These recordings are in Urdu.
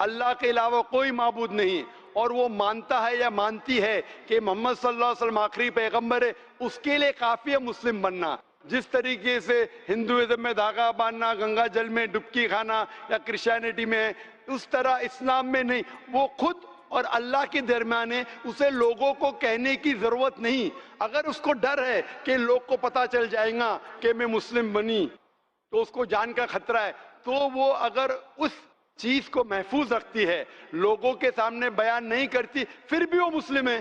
اللہ کے علاوہ کوئی معبود نہیں اور وہ مانتا ہے یا مانتی ہے کہ محمد صلی اللہ علیہ وسلم آخری پیغمبر ہے، اس کے لیے کافی ہے مسلم بننا۔ جس طریقے سے ہندوازم میں دھاگا باندھنا، گنگا جل میں ڈبکی کھانا یا کرسچینٹی میں، اس طرح اسلام میں نہیں، وہ خود اور اللہ کے درمیان ہے، اسے لوگوں کو کہنے کی ضرورت نہیں۔ اگر اس کو ڈر ہے کہ لوگ کو پتا چل جائے گا کہ میں مسلم بنی تو اس کو جان کا خطرہ ہے، تو وہ اگر اس چیز کو محفوظ رکھتی ہے، لوگوں کے سامنے بیان نہیں کرتی، پھر بھی وہ مسلم ہے۔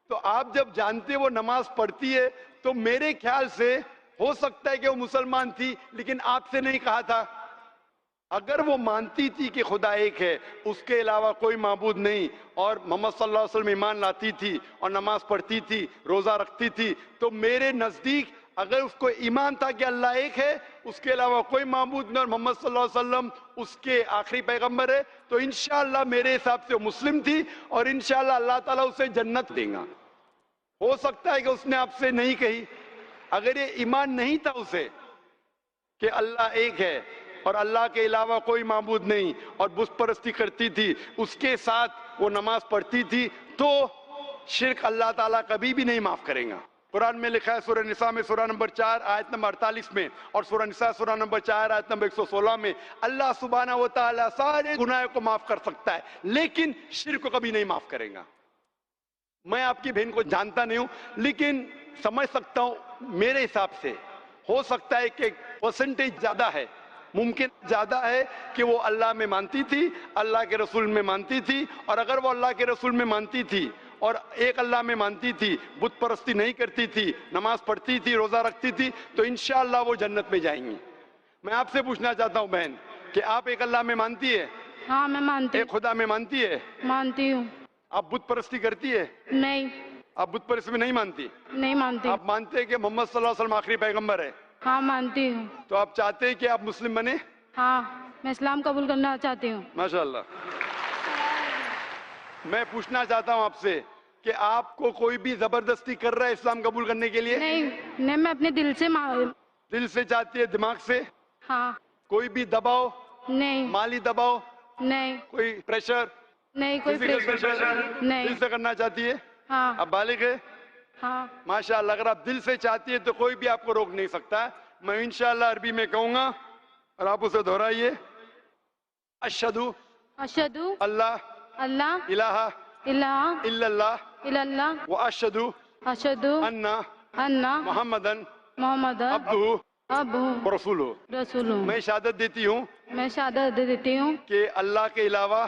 تو آپ جب جانتے وہ نماز پڑھتی ہے تو میرے خیال سے ہو سکتا ہے کہ وہ مسلمان تھی لیکن آپ سے نہیں کہا تھا۔ اگر وہ مانتی تھی کہ خدا ایک ہے، اس کے علاوہ کوئی معبود نہیں، اور محمد صلی اللہ علیہ وسلم ایمان لاتی تھی اور نماز پڑھتی تھی، روزہ رکھتی تھی، تو میرے نزدیک اگر اس کو ایمان تھا کہ اللہ ایک ہے، اس کے علاوہ کوئی معبود نہیں اور محمد صلی اللہ علیہ وسلم اس کے آخری پیغمبر ہے، تو انشاءاللہ میرے حساب سے وہ مسلم تھی اور انشاءاللہ اللہ تعالیٰ اسے جنت دے گا۔ ہو سکتا ہے کہ اس نے آپ سے نہیں کہی، اگر یہ ایمان نہیں تھا اسے کہ اللہ ایک ہے اور اللہ کے علاوہ کوئی معبود نہیں اور بت پرستی کرتی تھی، اس کے ساتھ وہ نماز پڑھتی تھی، تو شرک اللہ تعالیٰ کبھی بھی نہیں معاف کرے گا۔ قرآن میں لکھا ہے سورہ نساء میں سورہ نمبر 4 آیت نمبر 48 میں، اور سورہ نساء سورہ نمبر 4 آیت نمبر 116 میں، اللہ سبحانہ و تعالیٰ سارے گناہوں کو معاف کر سکتا ہے لیکن شرک کو کبھی نہیں معاف کرے گا۔ میں آپ کی بہن کو جانتا نہیں ہوں لیکن سمجھ سکتا ہوں، میرے حساب سے ہو سکتا ہے کہ پرسنٹیج زیادہ ہے، ممکن زیادہ ہے کہ وہ اللہ میں مانتی تھی، اللہ کے رسول میں مانتی تھی، اور اگر وہ اللہ کے رسول میں مانتی تھی اور ایک اللہ میں مانتی تھی، بت پرستی نہیں کرتی تھی، نماز پڑھتی تھی، روزہ رکھتی تھی، تو انشاءاللہ وہ جنت میں جائیں گی۔ میں آپ سے پوچھنا چاہتا ہوں بہن کہ آپ ایک اللہ میں مانتی ہے؟ ہاں میں مانتی ایک خدا میں مانتی ہے؟ مانتی ہوں۔ آپ بت پرستی کرتی ہے؟ نہیں آپ بت پرستی میں نہیں مانتی؟ نہیں مانتی۔ آپ مانتے ہیں کہ محمد صلی اللہ علیہ وسلم آخری پیغمبر ہے؟ ہاں مانتی ہوں۔ تو آپ چاہتے ہیں کہ آپ مسلم بنے؟ ہاں میں اسلام قبول کرنا چاہتی ہوں۔ ماشاءاللہ۔ میں پوچھنا چاہتا ہوں آپ سے کہ آپ کو کوئی بھی زبردستی کر رہا ہے اسلام قبول کرنے کے لیے؟ نہیں میں اپنے دل سے دل سے چاہتی ہے، دماغ سے؟ ہاں۔ کوئی بھی دباؤ، نہیں مالی دباؤ، نہیں کوئی پریشر، نہیں کوئی فزیکل پریشر، دل نہیں۔ سے کرنا چاہتی ہے؟ ہاں اب بالغ ہے؟ ہاں ماشاءاللہ۔ اگر آپ دل سے چاہتی ہے تو کوئی بھی آپ کو روک نہیں سکتا۔ میں انشاءاللہ عربی میں کہوں گا اور آپ اسے دہرائیے۔ اشہدو اشہدو اللہ اللہ الہ الہ الا اللہ الا اللہ واشہدو اشہدو ان ان محمدن محمد عبدہ ابو ورسولہ۔ رسول۔ میں شہادت دیتی ہوں میں شہادت دیتی ہوں کہ اللہ کے علاوہ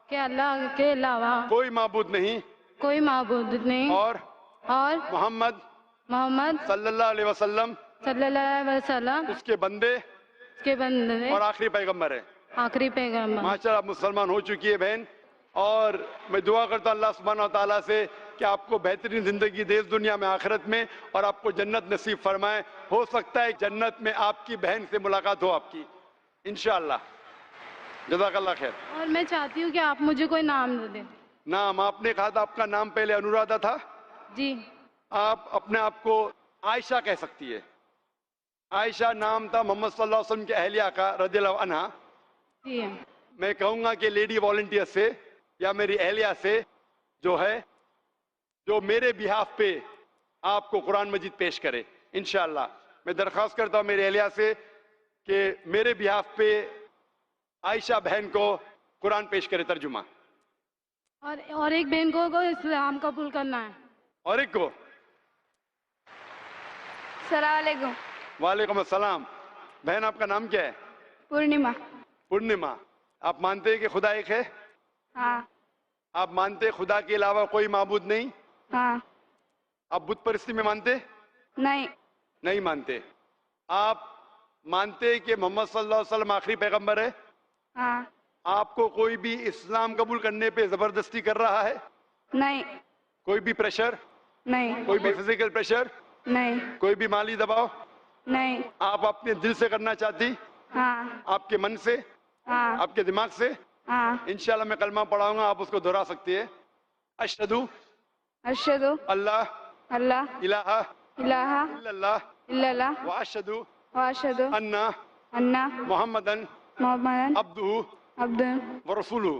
کہ اللہ کے علاوہ کوئی معبود نہیں کوئی معبود نہیں اور اور محمد محمد صلی اللہ علیہ وسلم صلی اللہ علیہ وسلم اس کے بندے اس کے بندے اور آخری پیغمبر ہے۔ آخری پیغمبر۔ ماشاءاللہ آپ مسلمان ہو چکی ہے بہن، اور میں دعا کرتا ہوں اللہ سبحانہ و تعالیٰ سے کہ آپ کو بہترین زندگی دے اس دنیا میں آخرت میں، اور آپ کو جنت نصیب فرمائے۔ ہو سکتا ہے جنت میں آپ کی بہن سے ملاقات ہو آپ کی انشاءاللہ۔ جزاک اللہ خیر۔ اور میں چاہتی ہوں کہ آپ مجھے کوئی نام دے دیں۔ نام آپ نے کہا تھا، آپ کا نام پہلے انورادھا تھا، جی آپ اپنے آپ کو عائشہ کہہ سکتی ہے۔ عائشہ نام تھا محمد صلی اللہ علیہ وسلم کی اہلیہ کا رضی اللہ عنہا۔ جی میں کہوں گا کہ لیڈی والنٹیئر سے یا میری اہلیہ سے جو ہے، جو میرے بہاف پہ آپ کو قرآن مجید پیش کرے انشاءاللہ۔ میں درخواست کرتا ہوں میری اہلیہ سے کہ میرے بہاف پہ عائشہ بہن کو قرآن پیش کرے ترجمہ۔ اور ایک بہن کو اسلام قبول کرنا ہے۔ اور ایک کو؟ السلام علیکم۔ وعلیکم السلام۔ بہن آپ کا نام کیا ہے؟ پورنیما۔ پورنیما۔ آپ مانتے ہیں کہ خدا ایک ہے؟ ہاں آپ مانتے ہیں خدا کے علاوہ کوئی معبود نہیں؟ ہاں۔ آپ بت پرستی میں مانتے؟ نہیں نہیں مانتے۔ آپ مانتے ہیں کہ محمد صلی اللہ علیہ وسلم آخری پیغمبر ہے؟ ہاں۔ آپ کو کوئی بھی اسلام قبول کرنے پہ زبردستی کر رہا ہے؟ نہیں کوئی بھی پریشر، نہیں کوئی بھی فزیکل پریشر، نہیں کوئی بھی مالی دباؤ؟ نہیں۔ آپ اپنے دل سے کرنا چاہتی؟ ہاں آپ کے من سے؟ ہاں آپ کے دماغ سے؟ ہاں۔ انشاءاللہ میں کلمہ پڑھاؤں گا، آپ اس کو دہرا سکتی ہے۔ اشہدو اشہدو اللہ اللہ الہ الہ الا اللہ الا اللہ واشہدو واشہدو ان ان محمدن محمدن عبدہ عبدہ ورسولہ۔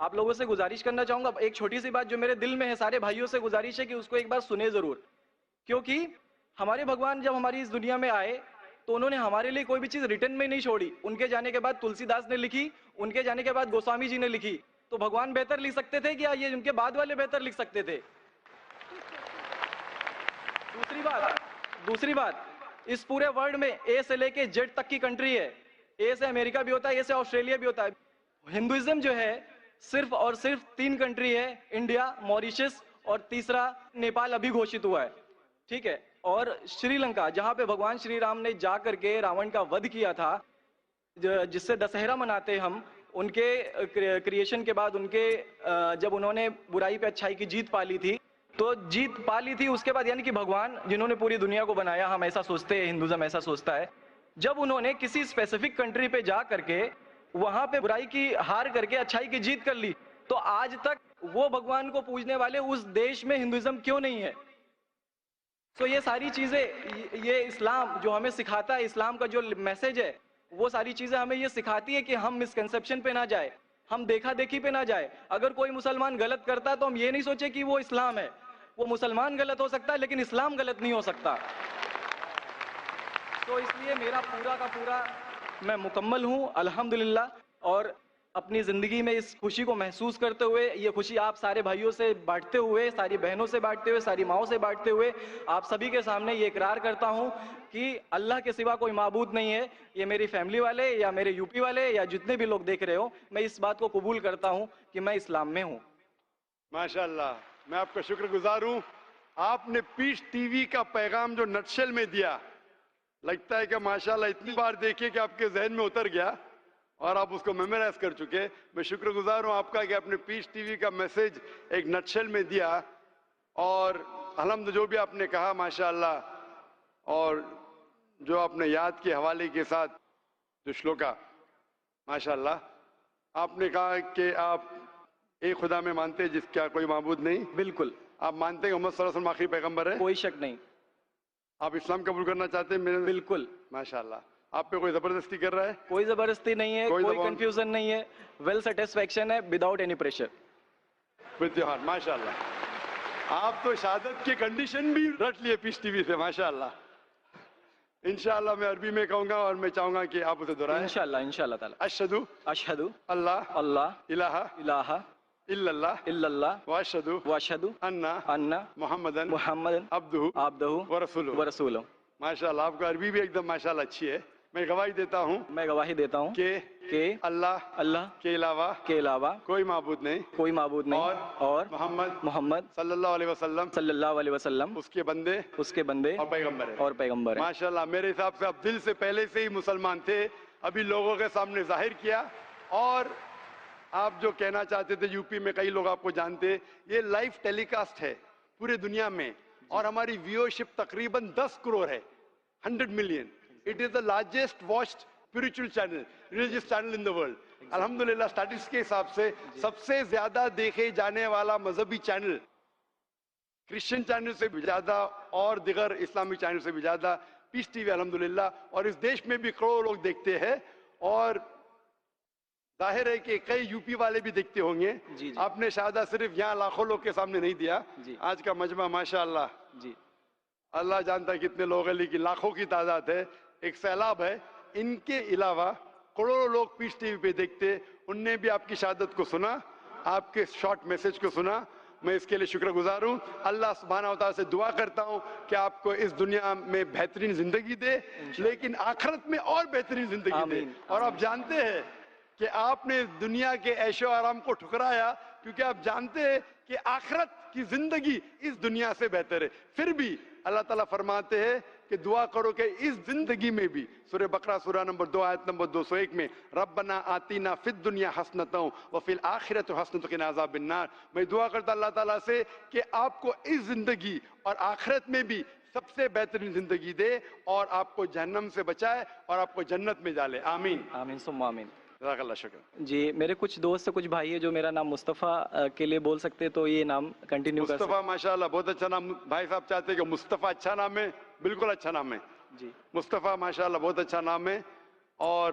آپ لوگوں سے گزارش کرنا چاہوں گا ایک چھوٹی سی بات جو میرے دل میں ہے, سارے بھائیوں سے گزارش ہے کہ اس کو ایک بار سنیں ضرور, کیونکہ ہمارے بھگوان جب ہماری اس دنیا میں آئے تو انہوں نے ہمارے لیے کوئی بھی چیز ریٹن میں نہیں چھوڑی. ان کے جانے کے بعد تلسی داس نے لکھی, ان کے جانے کے بعد گوسوامی جی نے لکھی. تو بھگوان بہتر لکھ سکتے تھے کیا یہ ان کے بعد والے بہتر لکھ سکتے تھے؟ دوسری بات, اس پورے ورلڈ میں اے سے لے کے جیڈ تک کی کنٹری ہے. اے سے امریکہ بھی ہوتا ہے, اے سے آسٹریلیا بھی ہوتا ہے. ہندوازم جو ہے صرف اور صرف 3 کنٹری ہے, انڈیا, موریشس اور تیسرا نیپال ابھی گھوشت ہوا ہے, ٹھیک ہے. اور شری لنکا جہاں پہ بھگوان شری رام نے جا کر کے راون کا ودھ کیا تھا, جس سے دسہرہ مناتے ہم, ان کے کریشن کے بعد ان کے جب انہوں نے برائی پہ اچھائی کی جیت پا لی تھی, تو جیت پا لی تھی اس کے بعد, یعنی کہ بھگوان جنہوں نے پوری دنیا کو بنایا, ہم ایسا سوچتے ہیں, ہندوازم ایسا سوچتا ہے, جب انہوں نے کسی اسپیسیفک کنٹری پہ جا کر کے وہاں پہ برائی کی ہار کر کے اچھائی کی جیت کر لی, تو آج تک وہ بھگوان کو پوجنے والے اس دیش میں ہندوازم کیوں نہیں ہے؟ تو یہ ساری چیزیں, یہ اسلام جو ہمیں سکھاتا ہے, اسلام کا جو میسج ہے, وہ ساری چیزیں ہمیں یہ سکھاتی ہے کہ ہم مسکنسیپشن پہ نہ جائے, ہم دیکھا دیکھی پہ نہ جائے. اگر کوئی مسلمان غلط کرتا ہے تو ہم یہ نہیں سوچے کہ وہ اسلام ہے. وہ مسلمان غلط ہو سکتا ہے لیکن اسلام غلط نہیں ہو سکتا. تو اس لیے میرا پورا کا پورا میں مکمل ہوں الحمدللہ, اور اپنی زندگی میں اس خوشی کو محسوس کرتے ہوئے, یہ خوشی آپ سارے بھائیوں سے بانٹتے ہوئے, ساری بہنوں سے بانٹتے ہوئے, ساری ماؤں سے بانٹتے ہوئے, آپ سبھی کے سامنے یہ اقرار کرتا ہوں کہ اللہ کے سوا کوئی معبود نہیں ہے. یہ میری فیملی والے یا میرے یو پی والے یا جتنے بھی لوگ دیکھ رہے ہو, میں اس بات کو قبول کرتا ہوں کہ میں اسلام میں ہوں. ماشاءاللہ, میں آپ کا شکر گزار ہوں. آپ نے پیس ٹی وی کا پیغام جو نٹشل میں دیا, لگتا ہے کہ ماشاءاللہ اتنی بار دیکھیے کہ آپ کے ذہن میں اتر گیا اور آپ اس کو میمورائز کر چکے. میں شکر گزار ہوں آپ کا کہ آپ نے پیس ٹی وی کا میسج ایک نٹشل میں دیا, اور الحمد جو بھی آپ نے کہا ماشاءاللہ, اور جو آپ نے یاد کے حوالے کے ساتھ جو شلوکا, ماشاءاللہ آپ نے کہا کہ آپ ایک خدا میں مانتے جس کا کوئی معبود نہیں. بالکل. آپ مانتے ہیں محمد صلی اللہ علیہ وسلم آخری پیغمبر ہے؟ کوئی شک نہیں. آپ اسلام قبول کرنا چاہتے ہیں؟ بالکل. ماشاءاللہ. آپ پہ کوئی زبردستی کر رہا ہے؟ کوئی زبردستی نہیں ہے, کوئی کنفیوژن نہیں ہے, ویل سیٹسفیکشن ہے, وداؤٹ اینی پریشر. ماشاءاللہ. آپ تو شہادت کی کنڈیشن بھی رٹ لیے پیس ٹی وی سے, ماشاءاللہ. انشاءاللہ میں عربی میں کہوں گا اور میں چاہوں گا کہ آپ اسے دہرائیں. انشاءاللہ تعالی. اشہدو اللہ الہ الا اللہ واشہدو ان محمدن عبدہ ورسولہ. ماشاءاللہ, آپ کا عربی بھی ایک دم ماشاءاللہ اچھی ہے. میں گواہی دیتا ہوں کہ اللہ کے علاوہ کوئی معبود نہیں اور محمد صلی اللہ علیہ وسلم اس کے بندے اور پیغمبر ہیں. ماشاءاللہ, میرے حساب سے آپ دل سے پہلے سے ہی مسلمان تھے, ابھی لوگوں کے سامنے ظاہر کیا. اور آپ جو کہنا چاہتے تھے, یو پی میں کئی لوگ آپ کو جانتے, یہ لائیو ٹیلی کاسٹ ہے پورے دنیا میں, اور ہماری ویورشپ تقریباً 10 کروڑ ہے, 100 million. It is the largest watched spiritual channel, religious channel in the world. الحمدللہ اسٹیٹس کے حساب سے سب سے زیادہ دیکھے جانے والا مذہبی چینل, کرسچن چینل سے بھی زیادہ اور دیگر اسلامی چینل سے بھی زیادہ پیس ٹی وی الحمدللہ. اور اس دیش میں بھی کروڑوں لوگ دیکھتے ہیں, اور ظاہر ہے کہ کئی یو پی والے بھی دیکھتے ہوں گے. آپ نے شہادہ صرف یہاں لاکھوں لوگ کے سامنے نہیں دیا, آج کا مجمع ماشاءاللہ اللہ جانتا ہے کتنے لوگ ہیں, لیکن لاکھوں کی تعداد ہے, ایک سیلاب ہے. ان کے علاوہ کروڑوں لوگ پیس ٹی وی پہ دیکھتے, ان نے بھی آپ کی شہادت کو سنا, آپ کے شارٹ میسج کو سنا. میں اس کے لیے شکر گزار ہوں. اللہ سبحانہ و تعالیٰ سے دعا کرتا ہوں کہ آپ کو اس دنیا میں بہترین زندگی دے, لیکن آخرت میں اور بہترین زندگی دے. اور آپ جانتے ہیں کہ آپ نے دنیا کے عیش و آرام کو ٹھکرایا, کیونکہ آپ جانتے ہیں کہ آخرت کی زندگی اس دنیا سے بہتر ہے. پھر بھی اللہ تعالیٰ فرماتے ہیں کہ دعا کرو کہ اس زندگی میں بھی, سورہ بقرہ سورہ نمبر 2 آیت نمبر 201 میں, ربنا آتینا فی الدنیا حسنۃ وفی الآخرۃ حسنۃ وقنا عذاب النار. میں دعا کرتا اللہ تعالیٰ سے کہ آپ کو اس زندگی اور آخرت میں بھی سب سے بہترین زندگی دے, اور آپ کو جہنم سے بچائے اور آپ کو جنت میں ڈالے. آمین آمین ثم آمین. جزاک اللہ شکر. جی, میرے کچھ دوست کچھ بھائی ہے جو میرا نام مصطفیٰ کے لیے بول سکتے, تو یہ نام کنٹینیو کر سکتے. مصطفیٰ ماشاءاللہ بہت اچھا نام. بھائی صاحب چاہتے ہیں کہ مصطفیٰ اچھا نام ہے, بالکل اچھا نام ہے. جی, مصطفیٰ ماشاءاللہ بہت اچھا نام ہے. اور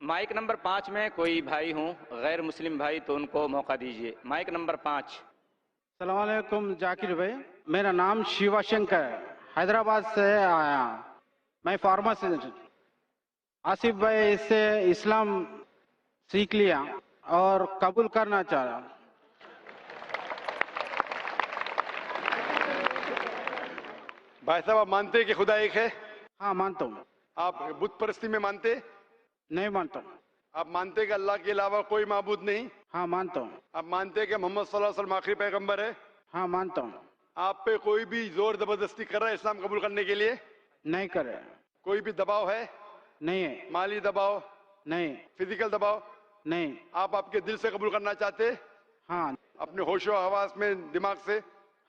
مائک نمبر 5 میں کوئی بھائی ہوں غیر مسلم بھائی تو ان کو موقع دیجیے. Mic number 5. السلام علیکم ذاکر بھائی، میرا نام شیوا شنکر ہے، حیدرآباد سے آیا ہوں. میں فارماسسٹ. آصف بھائی اس سے اسلام سیکھ لیا اور قبول کرنا چاہ رہا. بھائی صاحب آپ مانتے ہیں کہ خدا ایک ہے؟ ہاں مانتا ہوں. آپ بت پرستی میں مانتے؟ نہیں مانتا ہوں. آپ مانتے ہیں کہ اللہ کے علاوہ کوئی معبود نہیں؟ ہاں مانتا ہوں. آپ مانتے ہیں کہ محمد صلی اللہ علیہ وسلم آخری پیغمبر ہے؟ ہاں مانتا ہوں. آپ پہ کوئی بھی زور زبردستی کر رہا ہے اسلام قبول کرنے کے لیے؟ نہیں کرے. کوئی بھی دباؤ ہے؟ نہیں ہے. مالی دباؤ، نہیں. فزیکل دباؤ؟ نہیں. آپ کے دل سے قبول کرنا چاہتے؟ ہاں. اپنے ہوش و حواس میں، دماغ سے؟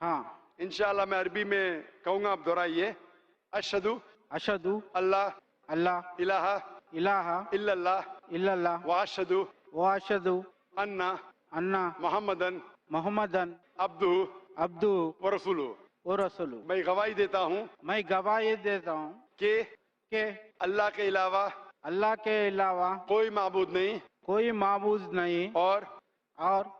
ہاں. انشاءاللہ میں عربی میں کہوں گا، آپ دہرائیے. اشہدو اشہدو اللہ اللہ الہ الہ الا اللہ الا اللہ واشہدو واشہدو انا انا محمدن محمدن عبدہ عبدہ ورسولہ. ورسولہ. میں گواہی دیتا ہوں میں گواہی دیتا ہوں کہ اللہ کے علاوہ کے علاوہ کوئی معبود نہیں کوئی معبود نہیں اور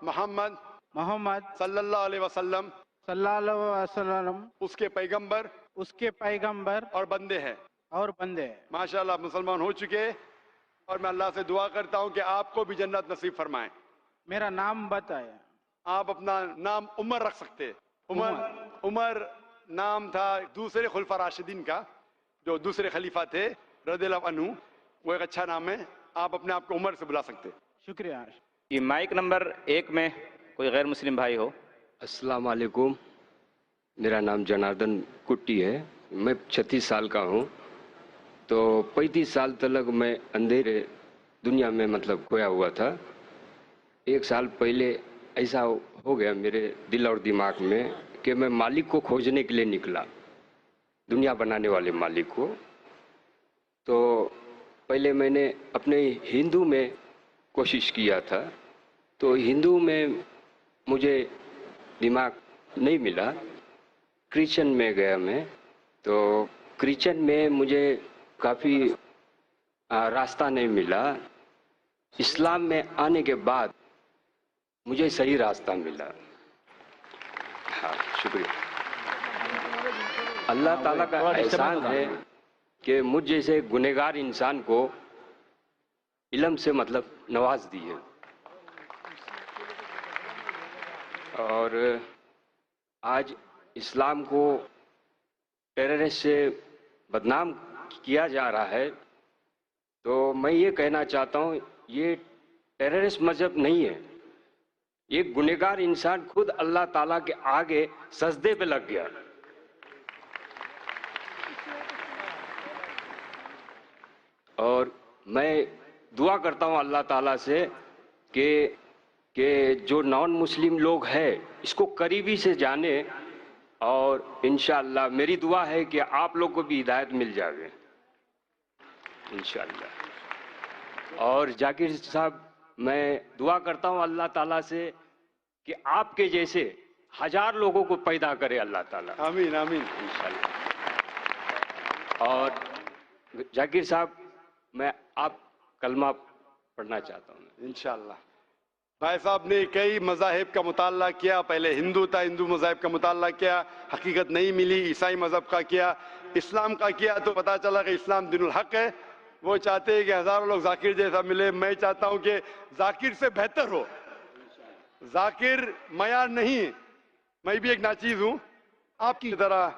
محمد محمد صلی اللہ علیہ وسلم صلی اللہ علیہ وسلم اس کے پیغمبر اس کے پیغمبر اور بندے ہیں. اور بندے. ماشاءاللہ آپ مسلمان ہو چکے، اور میں اللہ سے دعا کرتا ہوں کہ آپ کو بھی جنت نصیب فرمائیں. میرا نام بتائے. آپ اپنا نام عمر رکھ سکتے. عمر نام تھا دوسرے خلفاء راشدین کا، جو دوسرے خلیفہ تھے رضی اللہ عنہ. وہ ایک اچھا نام ہے، آپ اپنے آپ کو عمر سے بلا سکتے. شکریہ. یہ مائک نمبر 1 میں کوئی غیر مسلم بھائی ہو. السلام علیکم، میرا نام جناردن کٹی ہے، میں 36 سال کا ہوں. تو 35 سال تک میں اندھیرے دنیا میں کھویا ہوا تھا. 1 سال پہلے ایسا ہو گیا میرے دل اور دماغ میں کہ میں مالک کو کھوجنے کے لیے نکلا، دنیا بنانے والے مالک کو. تو پہلے میں نے اپنے ہندو میں کوشش کیا تھا، تو ہندو میں مجھے دماغ نہیں ملا. کرسچن میں گیا میں، تو کرسچن میں مجھے کافی راستہ نہیں ملا. اسلام میں آنے کے بعد مجھے صحیح راستہ ملا. ہاں شکریہ. اللہ تعالیٰ کا احسان ہے کہ مجھ جیسے گنہگار انسان کو علم سے نواز دی ہے. اور آج اسلام کو ٹیررسٹ سے بدنام کیا جا رہا ہے، تو میں یہ کہنا چاہتا ہوں یہ ٹیررسٹ مذہب نہیں ہے. ایک گنہگار انسان خود اللہ تعالیٰ کے آگے سجدے پہ لگ گیا. اور میں دعا کرتا ہوں اللہ تعالیٰ سے کہ جو نان مسلم لوگ ہیں اس کو قریبی سے جانے، اور انشاءاللہ میری دعا ہے کہ آپ لوگ کو بھی ہدایت مل جائے انشاءاللہ. اور ذاکر صاحب میں دعا کرتا ہوں اللہ تعالیٰ سے کہ آپ کے جیسے 1000 لوگوں کو پیدا کرے اللہ تعالیٰ. آمین آمین انشاءاللہ. اور ذاکر صاحب میں آپ کلمہ پڑھنا چاہتا ہوں. انشاءاللہ. بھائی صاحب نے کئی مذاہب کا مطالعہ کیا، پہلے ہندو تھا، ہندو مذاہب کا مطالعہ کیا، حقیقت نہیں ملی. عیسائی مذہب کا کیا، اسلام کا کیا، تو پتا چلا کہ اسلام دین الحق ہے. وہ چاہتے ہیں کہ ہزاروں لوگ ذاکر جیسا ملے. میں چاہتا ہوں کہ ذاکر سے بہتر ہو. ذاکر معیار نہیں، میں بھی ایک ناچیز ہوں آپ کی طرح،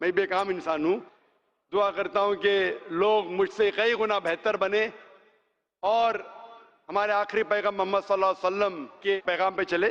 میں بھی ایک عام انسان ہوں. دعا کرتا ہوں کہ لوگ مجھ سے کئی گنا بہتر بنے اور ہمارے آخری پیغام محمد صلی اللہ علیہ وسلم کے پیغام پہ چلے.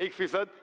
1%,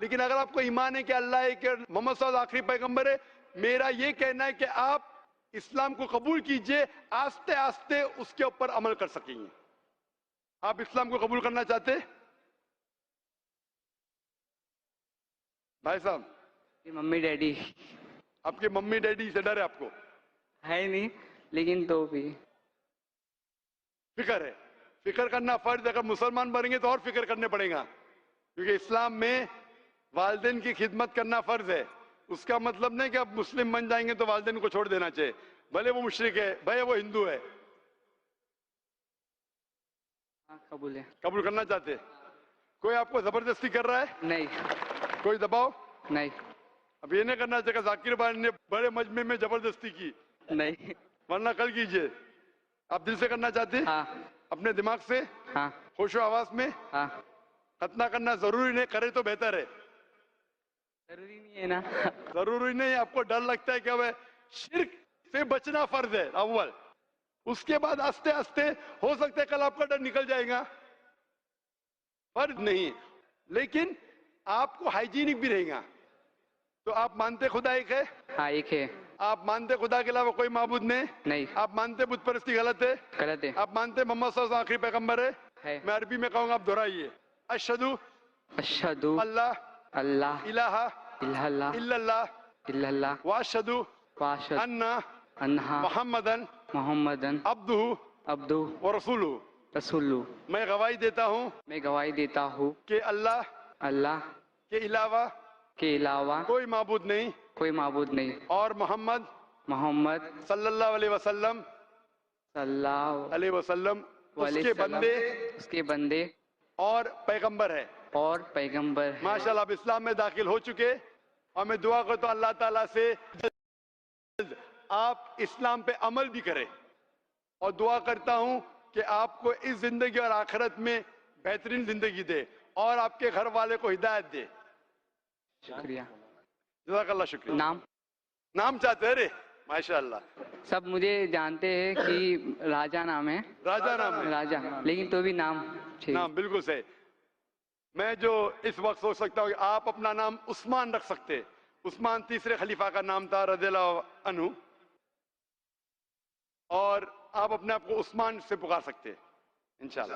لیکن اگر آپ کو ایمان ہے کہ اللہ ہے کہ محمد صلی اللہ علیہ وسلم آخری پیغمبر ہے، میرا یہ کہنا ہے کہ آپ اسلام کو قبول کیجئے، آستے آستے اس کے اوپر عمل کر سکیں گے۔ آپ اسلام کو قبول کرنا چاہتے ہیں بھائی صاحب؟ ممی ڈیڈی آپ کے ممی ڈیڈی سے ڈر ہے آپ کو؟ ہے نہیں، لیکن تو بھی فکر ہے، فکر کرنا فرض ہے۔ اگر مسلمان بنیں گے تو اور فکر کرنے پڑے گا، کیونکہ اسلام میں والدین کی خدمت کرنا فرض ہے۔ اس کا مطلب نہیں کہ اب مسلم بن جائیں گے تو والدین کو چھوڑ دینا چاہیے، بھلے وہ مشرک ہے، بھلے وہ ہندو ہے۔ ہاں قبول ہے۔ قبول کرنا چاہتے ہیں؟ کوئی آپ کو زبردستی کر رہا ہے؟ نہیں کوئی دباؤ؟ نہیں اب یہ نہیں کرنا چاہیے ذاکر بھائی نے بڑے مجمع میں زبردستی کی، نہیں۔ ورنہ کل کیجئے۔ آپ دل سے کرنا چاہتے ہیں؟ ہاں اپنے دماغ سے، ہاں ہوش و حواس میں؟ ہاں ختنہ کرنا ضروری نہیں، کرے تو بہتر ہے۔ ضروری نہیں ہے نا۔ ضروری نہیں، آپ کو ڈر لگتا ہے کہ اب شرک سے بچنا فرض ہے اول، اس کے بعد آستے آستے ہو سکتا ہے کل آپ کا ڈر نکل جائے گا، فرض نہیں۔ لیکن آپ کو ہائیجینک بھی رہے گا۔ تو آپ مانتے خدا ایک ہے؟ ہاں ایک ہے۔ آپ مانتے خدا کے علاوہ کوئی معبود نہیں۔ آپ مانتے بت پرستی غلط ہے؟ غلط ہے۔ آپ مانتے محمد صلی اللہ علیہ وسلم آخری پیغمبر ہے۔ میں عربی میں کہوں گا، آپ دہرائیے۔ اشہدو اشہدو اللہ اللہ الہ الہ اللہ الا اللہ الا اللہ واشہدو واشہد انہ انہا محمدن محمدن عبدہ عبدہ ورسولہ۔ رسول۔ میں گواہی دیتا ہوں میں گواہی دیتا ہوں کہ اللہ اللہ کے علاوہ کے علاوہ کوئی معبود نہیں، کوئی معبود نہیں، اور محمد محمد صلی اللہ علیہ وسلم صلی اللہ علیہ وسلم اس علیہ کے وسلم بندے اس کے بندے اور پیغمبر ہے۔ اور پیغمبر ہے۔ ماشاءاللہ آپ اسلام میں داخل ہو چکے، اور میں دعا کرتا ہوں اللہ تعالیٰ سے آپ اسلام پہ عمل بھی کریں، اور دعا کرتا ہوں کہ آپ کو اس زندگی اور آخرت میں بہترین زندگی دے، اور آپ کے گھر والے کو ہدایت دے۔ شکریہ۔ جزاک اللہ، شکریہ۔ نام چاہتے ہیں؟ رے ماشاءاللہ، سب مجھے جانتے ہیں کہ راجہ نام ہے، راجہ نام ہے؟ راجہ، لیکن تو بھی نام نام بالکل صحیح۔ میں جو اس وقت سوچ سکتا ہوں کہ آپ اپنا نام عثمان رکھ سکتے۔ عثمان تیسرے خلیفہ کا نام تھا رضی اللہ عنہ، اور آپ اپنے آپ کو عثمان سے پکار سکتے انشاءاللہ۔